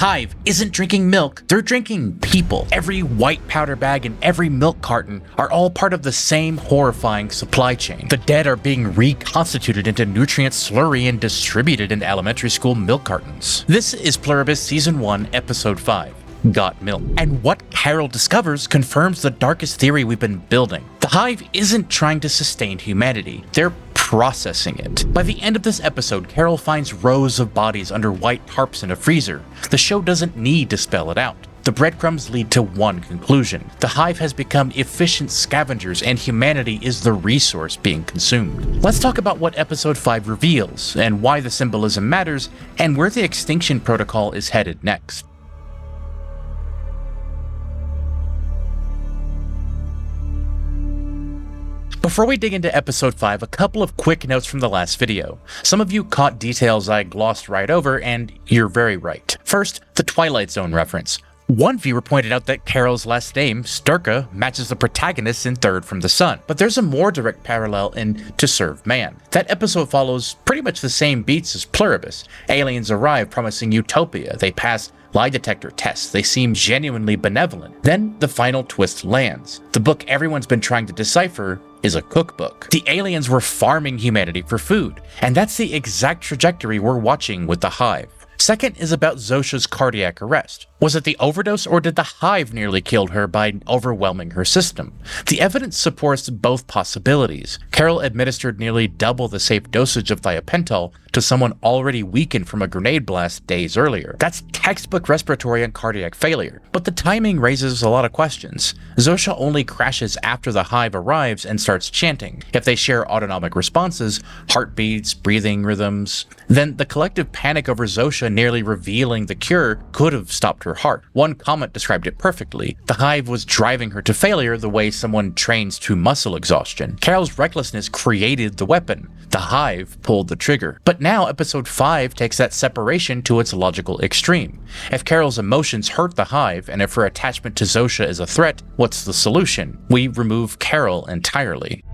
Hive isn't drinking milk, they're drinking people. Every white powder bag and every milk carton are all part of the same horrifying supply chain. The dead are being reconstituted into nutrient slurry and distributed in elementary school milk cartons. This is Pluribus Season 1, Episode 5. Got Milk. And what Carol discovers confirms the darkest theory we've been building. The Hive isn't trying to sustain humanity, they're processing it. By the end of this episode, Carol finds rows of bodies under white tarps in a freezer. The show doesn't need to spell it out. The breadcrumbs lead to one conclusion. The Hive has become efficient scavengers and humanity is the resource being consumed. Let's talk about what episode 5 reveals, and why the symbolism matters, and where the extinction protocol is headed next. Before we dig into episode 5, a couple of quick notes from the last video. Some of you caught details I glossed right over, and you're very right. First, the Twilight Zone reference. One viewer pointed out that Carol's last name, Sturka, matches the protagonist in Third from the Sun, but there's a more direct parallel in To Serve Man. That episode follows pretty much the same beats as Pluribus. Aliens arrive promising utopia, they pass lie detector tests, they seem genuinely benevolent. Then the final twist lands. The book everyone's been trying to decipher is a cookbook. The aliens were farming humanity for food, and that's the exact trajectory we're watching with the Hive. Second is about Zosha's cardiac arrest. Was it the overdose, or did the Hive nearly kill her by overwhelming her system? The evidence supports both possibilities. Carol administered nearly double the safe dosage of thiopental to someone already weakened from a grenade blast days earlier. That's textbook respiratory and cardiac failure. But the timing raises a lot of questions. Zosha only crashes after the Hive arrives and starts chanting. If they share autonomic responses, heartbeats, breathing rhythms, then the collective panic over Zosha nearly revealing the cure could have stopped her heart. One comment described it perfectly. The Hive was driving her to failure the way someone trains to muscle exhaustion. Carol's recklessness created the weapon. The Hive pulled the trigger. But now episode 5 takes that separation to its logical extreme. If Carol's emotions hurt the Hive, and if her attachment to Zosha is a threat, what's the solution? We remove Carol entirely.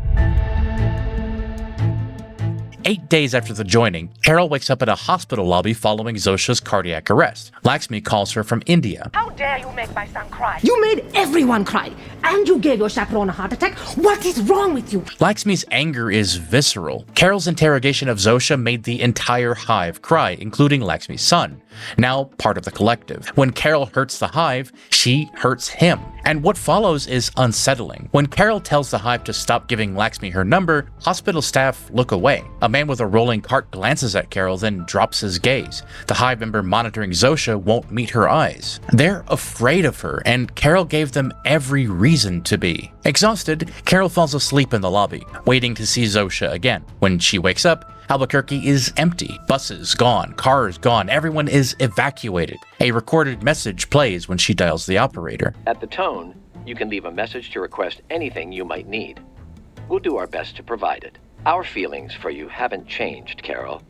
8 days after the joining, Carol wakes up in a hospital lobby following Zosha's cardiac arrest. Lakshmi calls her from India. How dare you make my son cry? You made everyone cry, and you gave your chaperone a heart attack. What is wrong with you? Lakshmi's anger is visceral. Carol's interrogation of Zosha made the entire Hive cry, including Lakshmi's son, now part of the collective. When Carol hurts the Hive, she hurts him. And what follows is unsettling. When Carol tells the Hive to stop giving Lakshmi her number, hospital staff look away. A man with a rolling cart glances at Carol, then drops his gaze. The Hive member monitoring Zosha won't meet her eyes. They're afraid of her, and Carol gave them every reason to be. Exhausted, Carol falls asleep in the lobby, waiting to see Zosha again. When she wakes up, Albuquerque is empty. Buses gone, cars gone, everyone is evacuated. A recorded message plays when she dials the operator. At the tone, you can leave a message to request anything you might need. We'll do our best to provide it. Our feelings for you haven't changed, Carol.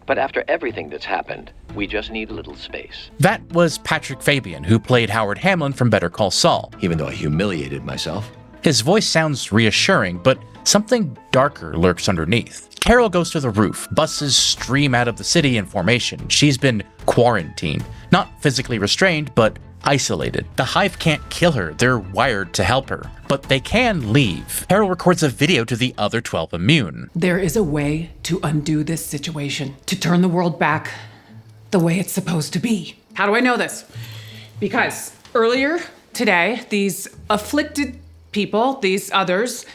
But after everything that's happened, we just need a little space. That was Patrick Fabian, who played Howard Hamlin from Better Call Saul. Even though I humiliated myself. His voice sounds reassuring, but something darker lurks underneath. Carol goes to the roof. Buses stream out of the city in formation. She's been quarantined. Not physically restrained, but isolated. The Hive can't kill her. They're wired to help her. But they can leave. Carol records a video to the other 12 immune. There is a way to undo this situation, to turn the world back the way it's supposed to be. How do I know this? Because earlier today, these afflicted people, these others,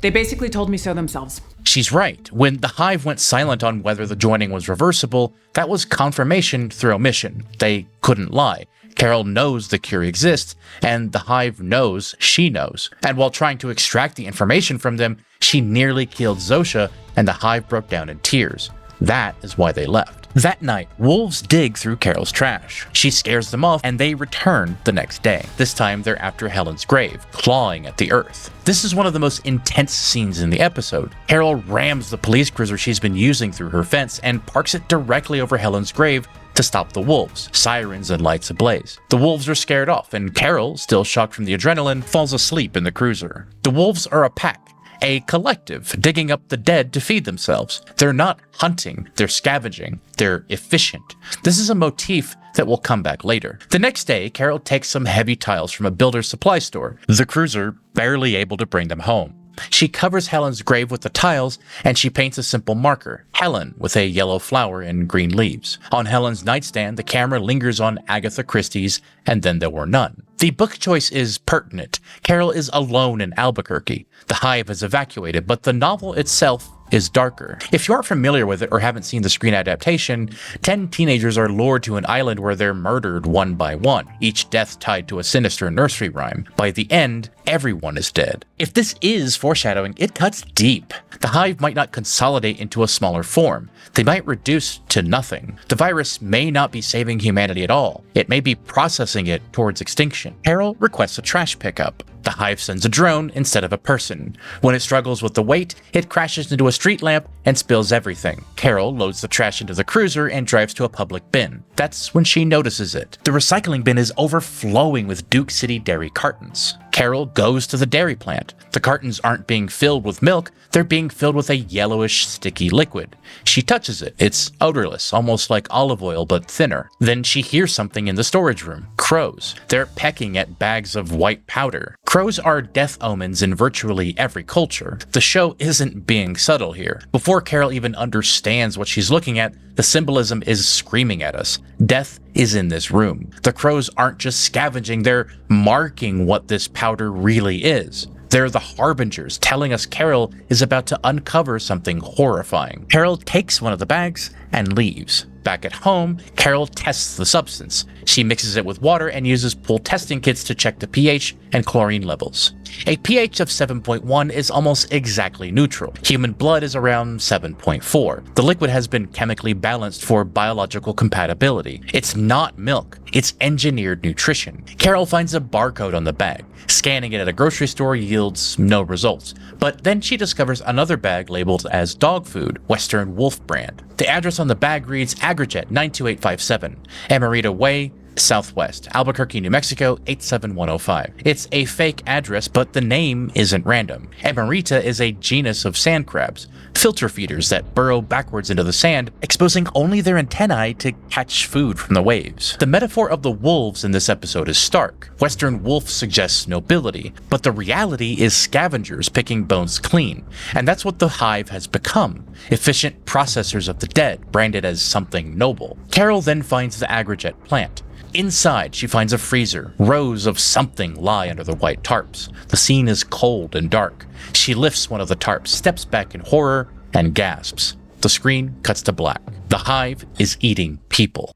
they basically told me so themselves. She's right. When the Hive went silent on whether the joining was reversible, that was confirmation through omission. They couldn't lie. Carol knows the cure exists, and the Hive knows she knows. And while trying to extract the information from them, she nearly killed Zosha, and the Hive broke down in tears. That is why they left. That night, wolves dig through Carol's trash. She scares them off, and they return the next day. This time, they're after Helen's grave, clawing at the earth. This is one of the most intense scenes in the episode. Carol rams the police cruiser she's been using through her fence and parks it directly over Helen's grave to stop the wolves, sirens and lights ablaze. The wolves are scared off, and Carol, still shocked from the adrenaline, falls asleep in the cruiser. The wolves are a pack, a collective digging up the dead to feed themselves. They're not hunting, they're scavenging, they're efficient. This is a motif that will come back later. The next day, Carol takes some heavy tiles from a builder's supply store, the cruiser barely able to bring them home. She covers Helen's grave with the tiles, and she paints a simple marker, Helen, with a yellow flower and green leaves. On Helen's nightstand, the camera lingers on Agatha Christie's And Then There Were None. The book choice is pertinent. Carol is alone in Albuquerque. The Hive has evacuated, but the novel itself is darker. If you aren't familiar with it or haven't seen the screen adaptation, 10 teenagers are lured to an island where they're murdered one by one, each death tied to a sinister nursery rhyme. By the end, everyone is dead. If this is foreshadowing, it cuts deep. The Hive might not consolidate into a smaller form. They might reduce to nothing. The virus may not be saving humanity at all. It may be processing it towards extinction. Carol requests a trash pickup. The Hive sends a drone instead of a person. When it struggles with the weight, it crashes into a street lamp and spills everything. Carol loads the trash into the cruiser and drives to a public bin. That's when she notices it. The recycling bin is overflowing with Duke City dairy cartons. Carol goes to the dairy plant. The cartons aren't being filled with milk, they're being filled with a yellowish, sticky liquid. She touches it. It's odorless, almost like olive oil, but thinner. Then she hears something in the storage room. Crows. They're pecking at bags of white powder. Crows are death omens in virtually every culture. The show isn't being subtle here. Before Carol even understands what she's looking at, the symbolism is screaming at us. Death is in this room. The crows aren't just scavenging, they're marking what this powder really is. They're the harbingers telling us Carol is about to uncover something horrifying. Carol takes one of the bags and leaves. Back at home, Carol tests the substance. She mixes it with water and uses pool testing kits to check the pH and chlorine levels. A pH of 7.1 is almost exactly neutral. Human blood is around 7.4. The liquid has been chemically balanced for biological compatibility. It's not milk, it's engineered nutrition. Carol finds a barcode on the bag. Scanning it at a grocery store yields no results, but then she discovers another bag labeled as dog food, Western Wolf brand. The address on the bag reads Agri-Jet 92857, Amarita Way, Southwest, Albuquerque, New Mexico 87105. It's a fake address, but the name isn't random. Amarita is a genus of sand crabs, filter feeders that burrow backwards into the sand, exposing only their antennae to catch food from the waves. The metaphor of the wolves in this episode is stark. Western wolf suggests nobility, but the reality is scavengers picking bones clean, and that's what the Hive has become. Efficient processors of the dead, branded as something noble. Carol then finds the Agri-Jet plant. Inside, she finds a freezer. Rows of something lie under the white tarps. The scene is cold and dark. She lifts one of the tarps, steps back in horror, and gasps. The screen cuts to black. The Hive is eating people.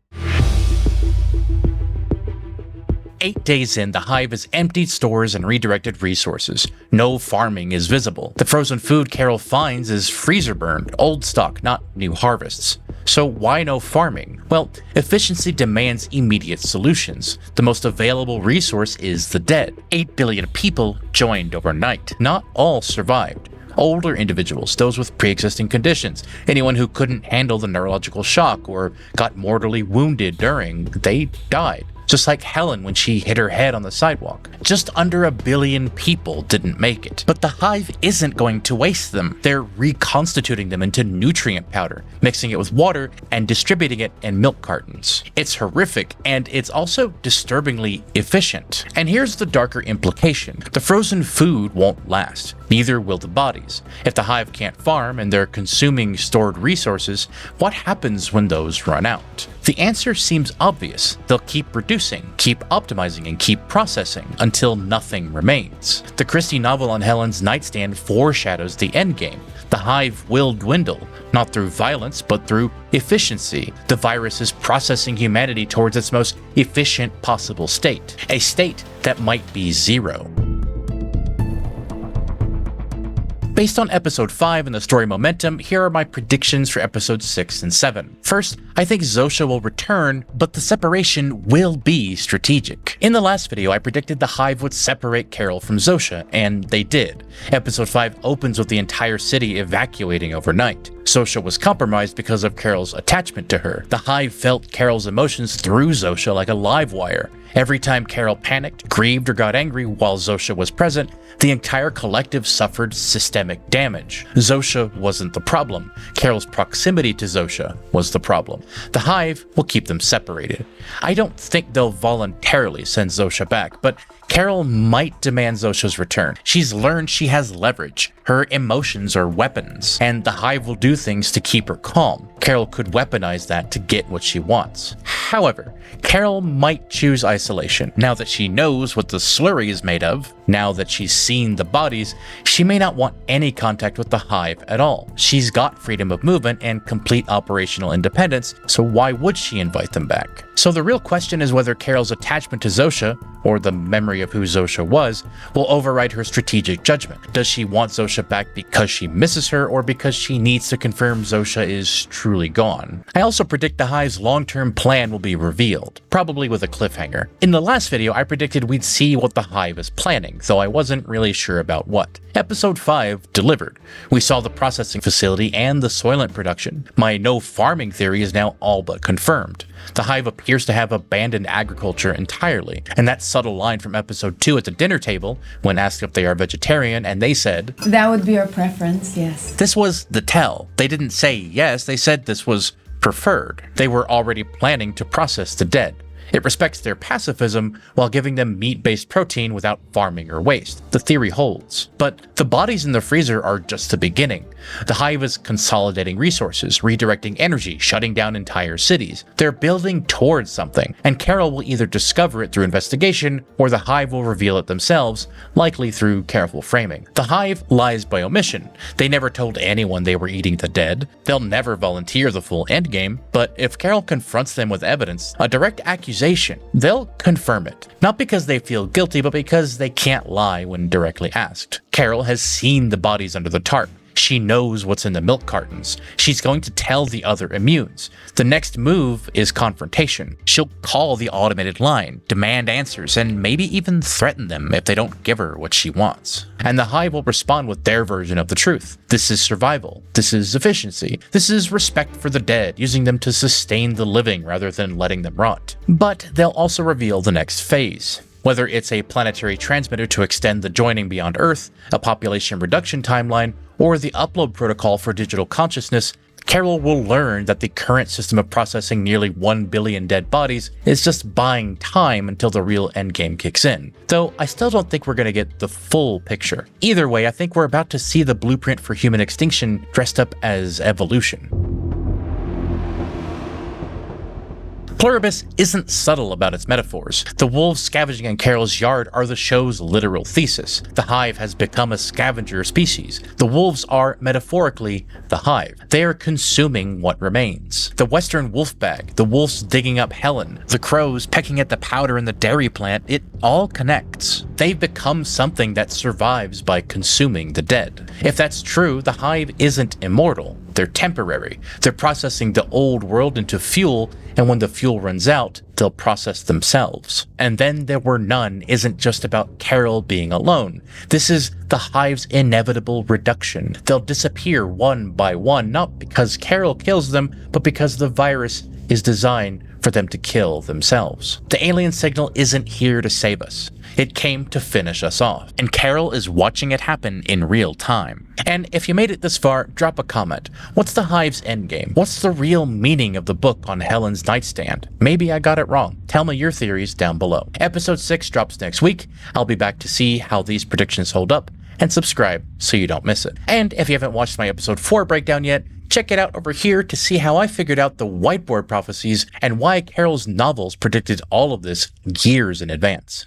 8 days in, the Hive has emptied stores and redirected resources. No farming is visible. The frozen food Carol finds is freezer burned, old stock, not new harvests. So why no farming? Well, efficiency demands immediate solutions. The most available resource is the dead. 8 billion people joined overnight. Not all survived. Older individuals, those with pre-existing conditions, anyone who couldn't handle the neurological shock or got mortally wounded during, they died. Just like Helen when she hit her head on the sidewalk. Just under 1 billion people didn't make it. But the Hive isn't going to waste them. They're reconstituting them into nutrient powder, mixing it with water and distributing it in milk cartons. It's horrific, and it's also disturbingly efficient. And here's the darker implication. The frozen food won't last. Neither will the bodies. If the Hive can't farm and they're consuming stored resources, what happens when those run out? The answer seems obvious. They'll keep reducing, keep optimizing, and keep processing until nothing remains. The Christie novel on Helen's nightstand foreshadows the endgame. The Hive will dwindle, not through violence, but through efficiency. The virus is processing humanity towards its most efficient possible state, a state that might be zero. Based on episode 5 and the story momentum, here are my predictions for episodes 6 and 7. First, I think Zosha will return, but the separation will be strategic. In the last video, I predicted the Hive would separate Carol from Zosha, and they did. Episode 5 opens with the entire city evacuating overnight. Zosha was compromised because of Carol's attachment to her. The Hive felt Carol's emotions through Zosha like a live wire. Every time Carol panicked, grieved, or got angry while Zosha was present, the entire collective suffered systemic damage. Zosha wasn't the problem. Carol's proximity to Zosha was the problem. The Hive will keep them separated. I don't think they'll voluntarily send Zosha back, but Carol might demand Zosha's return. She's learned she has leverage. Her emotions are weapons, and the Hive will do things to keep her calm. Carol could weaponize that to get what she wants. However, Carol might choose isolation. Now that she knows what the slurry is made of, now that she's seen the bodies, she may not want any contact with the Hive at all. She's got freedom of movement and complete operational independence, so why would she invite them back? So the real question is whether Carol's attachment to Zosha, or the memory of who Zosha was, will override her strategic judgment. Does she want Zosha back because she misses her, or because she needs to confirm Zosha is truly gone? I also predict the Hive's long-term plan will be revealed, probably with a cliffhanger. In the last video, I predicted we'd see what the Hive is planning, though I wasn't really sure about what. Episode 5 delivered. We saw the processing facility and the Soylent production. My no farming theory is now all but confirmed. The Hive appears to have abandoned agriculture entirely, and that subtle line from episode 2 at the dinner table, when asked if they are vegetarian, and they said, "That would be our preference, yes." This was the tell. They didn't say yes, they said this was preferred. They were already planning to process the dead. It respects their pacifism while giving them meat-based protein without farming or waste. The theory holds. But the bodies in the freezer are just the beginning. The Hive is consolidating resources, redirecting energy, shutting down entire cities. They're building towards something, and Carol will either discover it through investigation, or the Hive will reveal it themselves, likely through careful framing. The Hive lies by omission. They never told anyone they were eating the dead. They'll never volunteer the full endgame, but if Carol confronts them with evidence, a direct accusation, they'll confirm it. Not because they feel guilty, but because they can't lie when directly asked. Carol has seen the bodies under the tarp. She knows what's in the milk cartons. She's going to tell the other immunes. The next move is confrontation. She'll call the automated line, demand answers, and maybe even threaten them if they don't give her what she wants. And the Hive will respond with their version of the truth. This is survival. This is efficiency. This is respect for the dead, using them to sustain the living rather than letting them rot. But they'll also reveal the next phase. Whether it's a planetary transmitter to extend the joining beyond Earth, a population reduction timeline, or the upload protocol for digital consciousness, Carol will learn that the current system of processing nearly 1 billion dead bodies is just buying time until the real endgame kicks in. Though I still don't think we're going to get the full picture. Either way, I think we're about to see the blueprint for human extinction dressed up as evolution. Pluribus isn't subtle about its metaphors. The wolves scavenging in Carol's yard are the show's literal thesis. The Hive has become a scavenger species. The wolves are, metaphorically, the Hive. They are consuming what remains. The western wolf bag, the wolves digging up Helen, the crows pecking at the powder in the dairy plant, it all connects. They've become something that survives by consuming the dead. If that's true, the Hive isn't immortal. They're temporary. They're processing the old world into fuel, and when the fuel runs out, they'll process themselves. And then there were none isn't just about Carol being alone. This is the Hive's inevitable reduction. They'll disappear one by one, not because Carol kills them, but because the virus is designed for them to kill themselves. The alien signal isn't here to save us. It came to finish us off, and Carol is watching it happen in real time. And if you made it this far, drop a comment. What's the Hive's endgame? What's the real meaning of the book on Helen's nightstand? Maybe I got it wrong. Tell me your theories down below. Episode 6 drops next week. I'll be back to see how these predictions hold up, and subscribe so you don't miss it. And if you haven't watched my episode 4 breakdown yet, check it out over here to see how I figured out the whiteboard prophecies and why Carol's novels predicted all of this years in advance.